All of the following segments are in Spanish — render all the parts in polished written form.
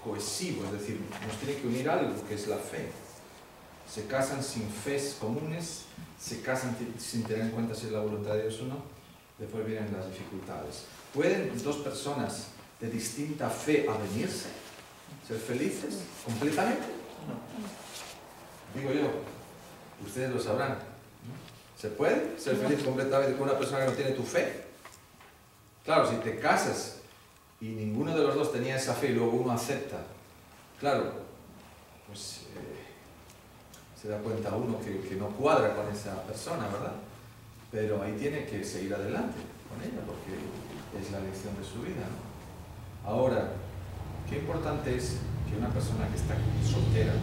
cohesivo, es decir, nos tiene que unir algo que es la fe. Se casan sin fes comunes, se casan sin tener en cuenta si es la voluntad de Dios o no, después vienen las dificultades. ¿Pueden dos personas de distinta fe avenirse? ¿Ser felices completamente? No. Digo yo, ustedes lo sabrán. ¿Se puede ser feliz completamente con una persona que no tiene tu fe? Claro, si te casas y ninguno de los dos tenía esa fe y luego uno acepta, claro, pues se da cuenta uno que no cuadra con esa persona, ¿verdad? Pero ahí tiene que seguir adelante con ella porque es la elección de su vida, ¿no? Ahora, qué importante es que una persona que está soltera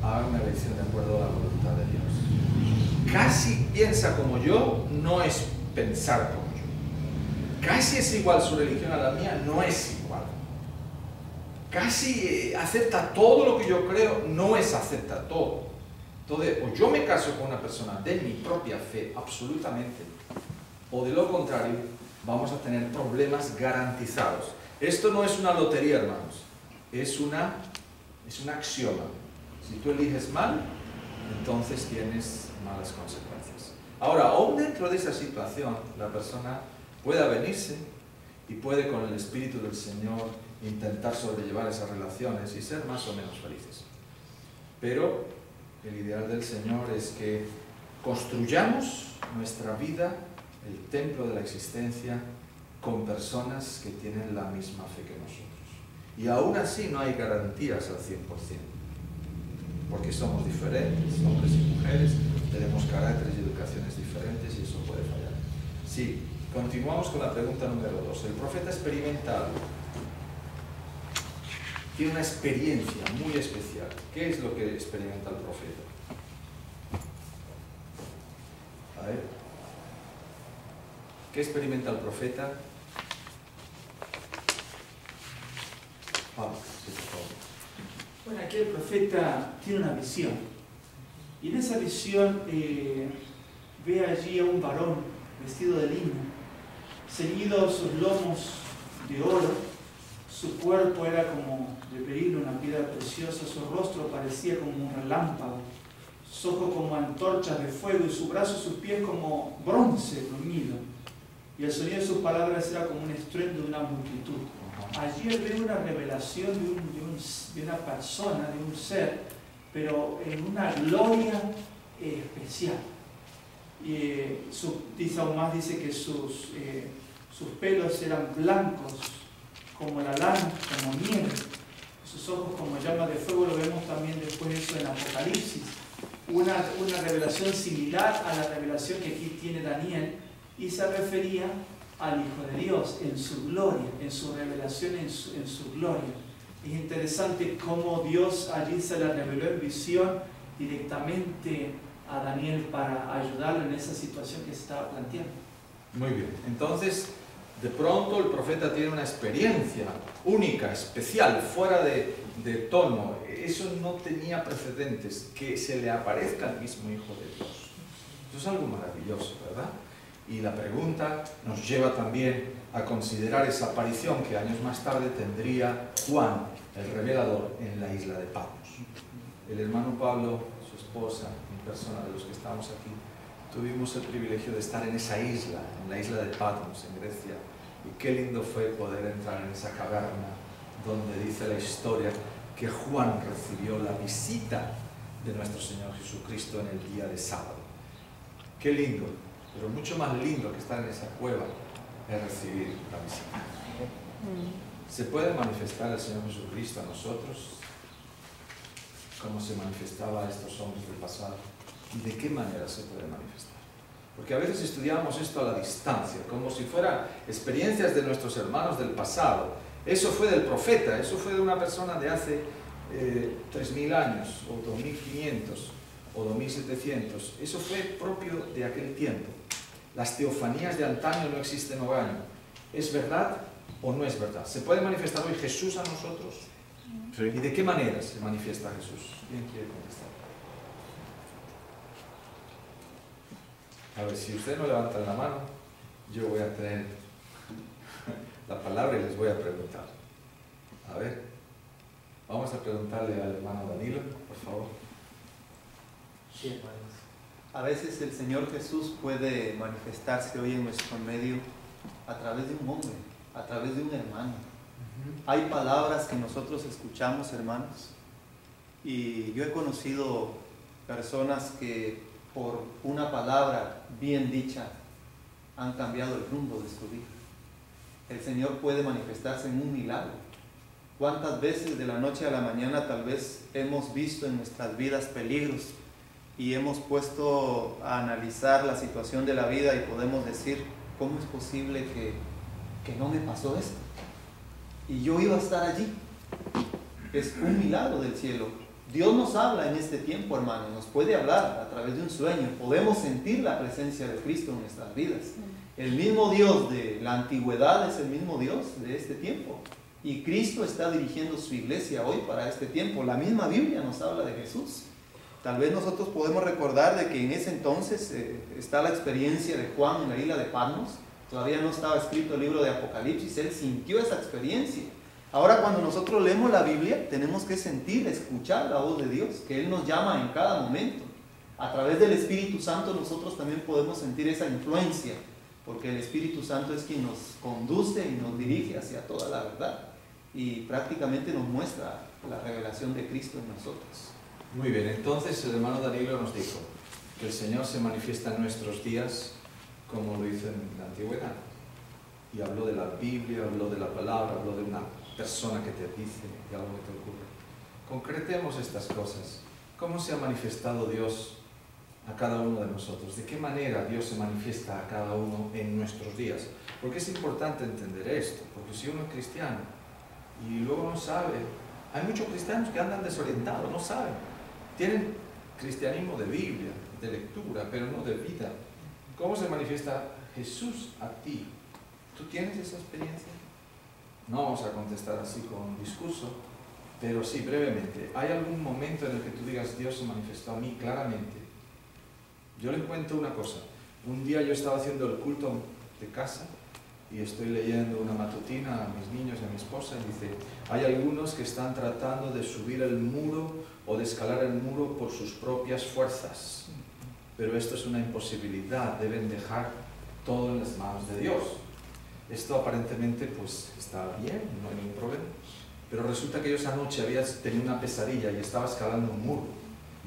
haga una elección de acuerdo a la voluntad de Dios. Casi piensa como yo, no es pensar como yo. Casi es igual su religión a la mía, no es igual. Casi acepta todo lo que yo creo, no es acepta todo. Entonces, o yo me caso con una persona de mi propia fe, absolutamente, o de lo contrario, vamos a tener problemas garantizados. Esto no es una lotería, hermanos, es un axioma. Si tú eliges mal, entonces tienes malas consecuencias. Ahora, aún dentro de esa situación, la persona puede venirse y puede con el Espíritu del Señor intentar sobrellevar esas relaciones y ser más o menos felices. Pero el ideal del Señor es que construyamos nuestra vida, el templo de la existencia, con personas que tienen la misma fe que nosotros. Y aún así no hay garantías al 100%, porque somos diferentes, hombres y mujeres, tenemos caracteres y educaciones diferentes y eso puede fallar. Sí, continuamos con la pregunta número 2. El profeta experimenta algo. Tiene una experiencia muy especial. ¿Qué es lo que experimenta el profeta? A ver. ¿Qué experimenta el profeta? Pablo, sí, por favor. Bueno, aquí el profeta tiene una visión. Y en esa visión ve allí a un varón vestido de lino, ceñido sus lomos de oro. Su cuerpo era como de berilo, una piedra preciosa, su rostro parecía como un relámpago, sus ojos como antorchas de fuego y sus brazos y sus pies como bronce bruñido. Y el sonido de sus palabras era como un estruendo de una multitud. Allí él ve una revelación de una persona, de un ser, pero en una gloria especial. Dice aún más, dice que sus pelos eran blancos como la lana, como nieve, sus ojos como llamas de fuego. Lo vemos también después eso en Apocalipsis. Una revelación similar a la revelación que aquí tiene Daniel, y se refería al Hijo de Dios en su gloria, en su revelación, en su gloria. Es interesante cómo Dios allí se la reveló en visión directamente a Daniel para ayudarlo en esa situación que se estaba planteando. Muy bien, entonces de pronto el profeta tiene una experiencia única, especial, fuera de tono. Eso no tenía precedentes, que se le aparezca al mismo Hijo de Dios. Eso es algo maravilloso, ¿verdad? Y la pregunta nos lleva también a considerar esa aparición que años más tarde tendría Juan, el revelador, en la isla de Patmos. El hermano Pablo, su esposa, mi persona, de los que estamos aquí, tuvimos el privilegio de estar en esa isla, en la isla de Patmos, en Grecia. Y qué lindo fue poder entrar en esa caverna donde dice la historia que Juan recibió la visita de nuestro Señor Jesucristo en el día de sábado. Qué lindo, pero mucho más lindo que estar en esa cueva es recibir la visita. ¿Se puede manifestar el Señor Jesucristo a nosotros como se manifestaba a estos hombres del pasado? ¿Y de qué manera se puede manifestar? Porque a veces estudiamos esto a la distancia, como si fueran experiencias de nuestros hermanos del pasado. Eso fue del profeta, eso fue de una persona de hace 3.000 años, o 2.500, o 2.700. Eso fue propio de aquel tiempo. Las teofanías de antaño no existen hoy. ¿Es verdad o no es verdad? ¿Se puede manifestar hoy Jesús a nosotros? Sí. ¿Y de qué manera se manifiesta Jesús? ¿Quién quiere contestar? A ver, si ustedes no levantan la mano, yo voy a tener la palabra y les voy a preguntar. A ver, Vamos a preguntarle al hermano Danilo, por favor. Sí, hermanos. A veces el Señor Jesús puede manifestarse hoy en nuestro medio a través de un hombre, a través de un hermano. Hay palabras que nosotros escuchamos, hermanos, y yo he conocido personas que por una palabra bien dicha han cambiado el rumbo de su vida. El Señor puede manifestarse en un milagro. ¿Cuántas veces de la noche a la mañana tal vez hemos visto en nuestras vidas peligros y hemos puesto a analizar la situación de la vida y podemos decir, ¿cómo es posible que no me pasó esto? Y yo iba a estar allí. Es un milagro del cielo. Dios nos habla en este tiempo, hermano, nos puede hablar a través de un sueño. Podemos sentir la presencia de Cristo en nuestras vidas. El mismo Dios de la antigüedad es el mismo Dios de este tiempo. Y Cristo está dirigiendo su iglesia hoy para este tiempo. La misma Biblia nos habla de Jesús. Tal vez nosotros podemos recordar de que en ese entonces está la experiencia de Juan en la isla de Patmos. Todavía no estaba escrito el libro de Apocalipsis. Él sintió esa experiencia. Ahora cuando nosotros leemos la Biblia, tenemos que sentir, escuchar la voz de Dios, que Él nos llama en cada momento. A través del Espíritu Santo nosotros también podemos sentir esa influencia, porque el Espíritu Santo es quien nos conduce y nos dirige hacia toda la verdad. Y prácticamente nos muestra la revelación de Cristo en nosotros. Muy bien, entonces el hermano Danilo nos dijo que el Señor se manifiesta en nuestros días como lo hizo en la antigüedad. Y habló de la Biblia, habló de la palabra, habló de una persona que te dice y algo que te ocurre. Concretemos estas cosas. ¿Cómo se ha manifestado Dios a cada uno de nosotros? ¿De qué manera Dios se manifiesta a cada uno en nuestros días? Porque es importante entender esto, porque si uno es cristiano y luego no sabe, hay muchos cristianos que andan desorientados, no saben. Tienen cristianismo de Biblia, de lectura, pero no de vida. ¿Cómo se manifiesta Jesús a ti? ¿Tú tienes esa experiencia? No vamos a contestar así con un discurso, pero sí, brevemente. ¿Hay algún momento en el que tú digas, Dios se manifestó a mí claramente? Yo les cuento una cosa. Un día yo estaba haciendo el culto de casa y estoy leyendo una matutina a mis niños y a mi esposa y dice, hay algunos que están tratando de subir el muro o de escalar el muro por sus propias fuerzas. Pero esto es una imposibilidad, deben dejar todo en las manos de Dios. Esto aparentemente pues está bien, no hay ningún problema. Pero resulta que yo esa noche había tenido una pesadilla y estaba escalando un muro.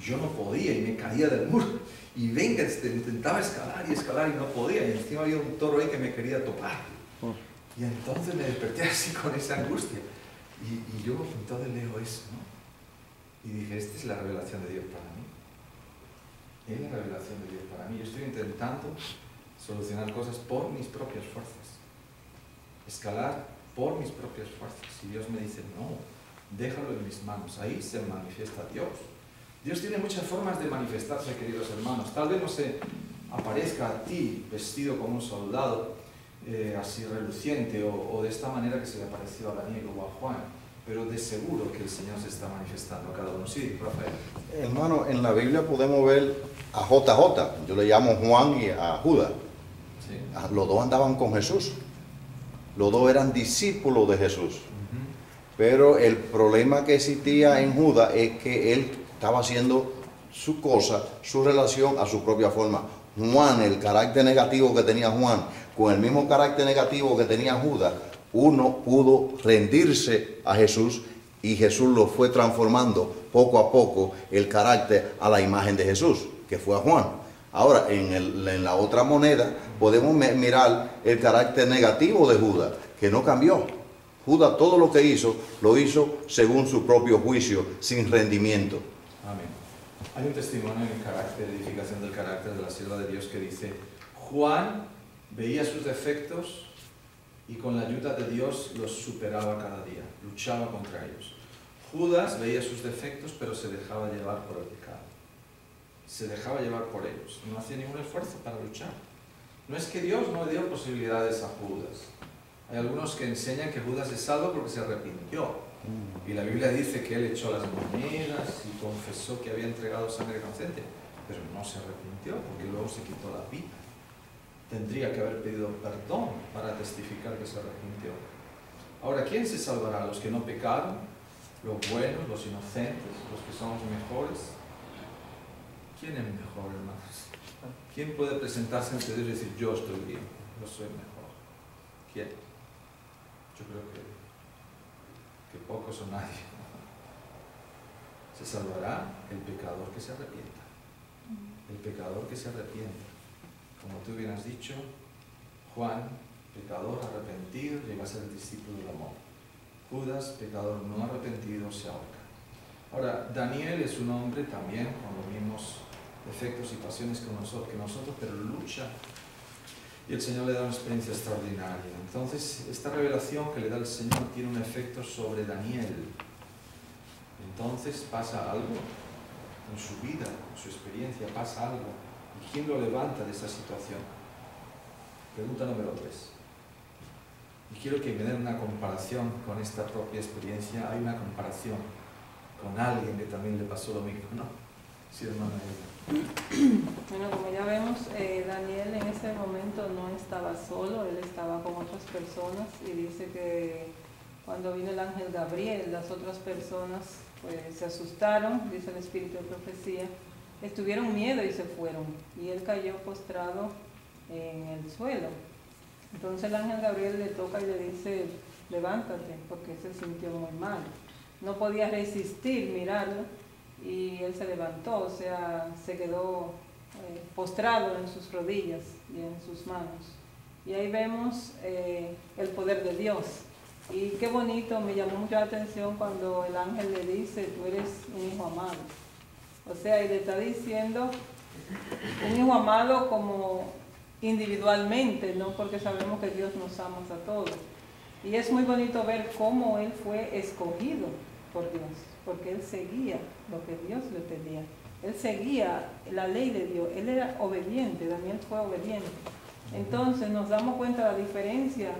Yo no podía y me caía del muro. Y venga, intentaba escalar y no podía. Y encima había un toro ahí que me quería topar. Y entonces me desperté así con esa angustia. Y yo entonces leo eso, ¿no? Y dije, esta es la revelación de Dios para mí. Es la revelación de Dios para mí. Yo estoy intentando solucionar cosas por mis propias fuerzas. Escalar por mis propias fuerzas. Y Dios me dice, no, déjalo en mis manos. Ahí se manifiesta Dios. Dios tiene muchas formas de manifestarse, queridos hermanos. Tal vez no se aparezca a ti vestido como un soldado, así reluciente, o de esta manera que se le apareció a Daniel o a Juan, pero de seguro que el Señor se está manifestando a cada uno. Sí, Rafael. Hermano, en la Biblia podemos ver a JJ, yo le llamo Juan y a Judas. Sí. Los dos andaban con Jesús. Los dos eran discípulos de Jesús. Pero el problema que existía en Judas es que él estaba haciendo su cosa, su relación a su propia forma. Juan, el carácter negativo que tenía Juan, con el mismo carácter negativo que tenía Judas, uno pudo rendirse a Jesús y Jesús lo fue transformando poco a poco el carácter a la imagen de Jesús, que fue a Juan. Ahora, en la otra moneda podemos mirar el carácter negativo de Judas, que no cambió. Judas todo lo que hizo, lo hizo según su propio juicio, sin rendimiento. Amén. Hay un testimonio en el carácter, edificación del carácter de la sierva de Dios que dice, Juan veía sus defectos y con la ayuda de Dios los superaba cada día, luchaba contra ellos. Judas veía sus defectos pero se dejaba llevar por el pecado. Se dejaba llevar por ellos, no hacía ningún esfuerzo para luchar. No es que Dios no le dio posibilidades a Judas. Hay algunos que enseñan que Judas es salvo porque se arrepintió. Y la Biblia dice que él echó las monedas y confesó que había entregado sangre inocente, pero no se arrepintió porque luego se quitó la vida. Tendría que haber pedido perdón para testificar que se arrepintió. Ahora, ¿quién se salvará? ¿Los que no pecaron? los buenos, los inocentes, los que somos mejores. ¿Quién es mejor, hermanos? ¿Quién puede presentarse ante Dios y decir, yo estoy bien, yo soy mejor? ¿Quién? Yo creo que pocos o nadie. Se salvará el pecador que se arrepienta. El pecador que se arrepienta. Como tú bien has dicho, Juan, pecador arrepentido, llega a ser el discípulo del amor. Judas, pecador no arrepentido, se ahorca. Ahora, Daniel es un hombre también con los mismos defectos y pasiones que nosotros, pero lucha. Y el Señor le da una experiencia extraordinaria. Entonces, esta revelación que le da el Señor tiene un efecto sobre Daniel. Entonces pasa algo en su vida, en su experiencia, pasa algo. ¿Y quién lo levanta de esa situación? Pregunta número 3. Y quiero que me den una comparación con esta propia experiencia. Hay una comparación con alguien que también le pasó lo mismo, ¿no? Sí, hermana Eva. Bueno, como ya vemos, Daniel en ese momento no estaba solo, él estaba con otras personas y dice que cuando vino el ángel Gabriel, las otras personas pues se asustaron, dice el espíritu de profecía, tuvieron miedo y se fueron, y él cayó postrado en el suelo. Entonces el ángel Gabriel le toca y le dice, levántate, porque se sintió muy mal. No podía resistir mirarlo y él se levantó, o sea, se quedó postrado en sus rodillas y en sus manos. Y ahí vemos el poder de Dios. Y qué bonito, me llamó mucho la atención cuando el ángel le dice, tú eres un hijo amado. O sea, y le está diciendo un hijo amado como individualmente, ¿no? Porque sabemos que Dios nos ama a todos. Y es muy bonito ver cómo él fue escogido por Dios, porque él seguía lo que Dios le pedía. Él seguía la ley de Dios, él era obediente, Daniel fue obediente. Entonces nos damos cuenta de la diferencia,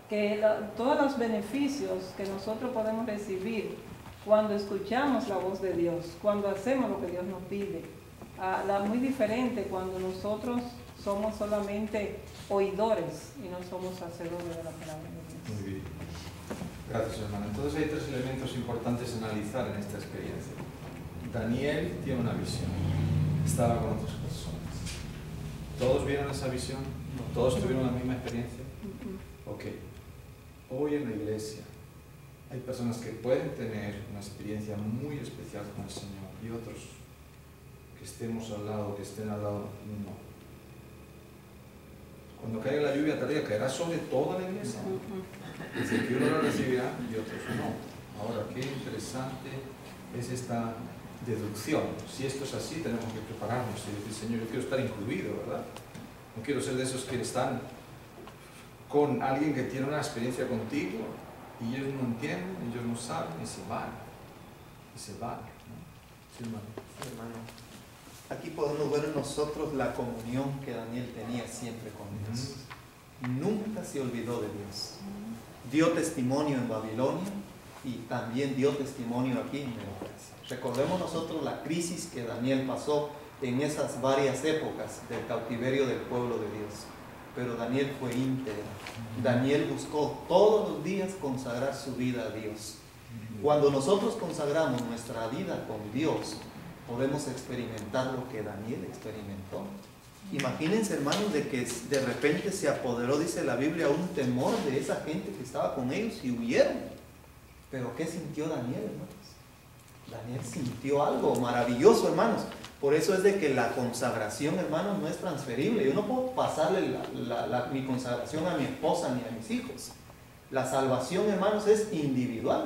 que todos los beneficios que nosotros podemos recibir cuando escuchamos la voz de Dios, cuando hacemos lo que Dios nos pide, muy diferente cuando nosotros somos solamente oidores y no somos hacedores de la palabra de Dios. Muy bien. Gracias, hermano. Entonces hay 3 elementos importantes a analizar en esta experiencia. Daniel tiene una visión. Estaba con otras personas. ¿Todos vieron esa visión? ¿Todos tuvieron la misma experiencia? Ok. Hoy en la iglesia hay personas que pueden tener una experiencia muy especial con el Señor y otros que estemos al lado, que estén al lado, no. Cuando caiga la lluvia tardía, caerá sobre toda la iglesia. Es decir, que uno lo recibirá y otros no. Ahora, qué interesante es esta deducción. Si esto es así, tenemos que prepararnos y decir, Señor, yo quiero estar incluido, ¿verdad? No quiero ser de esos que están con alguien que tiene una experiencia contigo y ellos no entienden, ellos no saben y se van. Y se van, ¿no? Sí, hermano. Sí, hermano. Aquí podemos ver en nosotros la comunión que Daniel tenía siempre con Dios. Nunca se olvidó de Dios. Dio testimonio en Babilonia y también dio testimonio aquí en Medo-Persia. Recordemos nosotros la crisis que Daniel pasó en esas varias épocas del cautiverio del pueblo de Dios. Pero Daniel fue íntegro. Daniel buscó todos los días consagrar su vida a Dios. Cuando nosotros consagramos nuestra vida con Dios, podemos experimentar lo que Daniel experimentó. Imagínense, hermanos, de que de repente se apoderó, dice la Biblia, un temor de esa gente que estaba con ellos y huyeron. Pero ¿qué sintió Daniel, hermanos? Daniel sintió algo maravilloso, hermanos. Por eso es de que la consagración, hermanos, no es transferible. Yo no puedo pasarle mi consagración a mi esposa ni a mis hijos. La salvación, hermanos, es individual.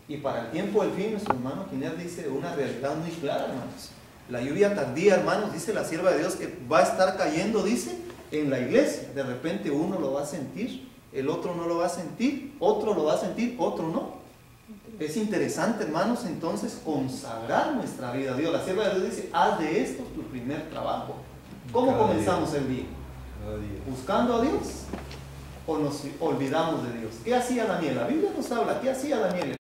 Y para el tiempo del fin, nuestro hermano Giner dice una realidad muy clara, hermanos. La lluvia tardía, hermanos, dice la sierva de Dios, que va a estar cayendo, dice, en la iglesia. De repente uno lo va a sentir, el otro no lo va a sentir, otro lo va a sentir, otro no. Es interesante, hermanos, entonces consagrar nuestra vida a Dios. La sierva de Dios dice, haz de esto tu primer trabajo. ¿Cómo comenzamos el día? ¿Buscando a Dios? ¿O nos olvidamos de Dios? ¿Qué hacía Daniel? La Biblia nos habla, ¿qué hacía Daniel?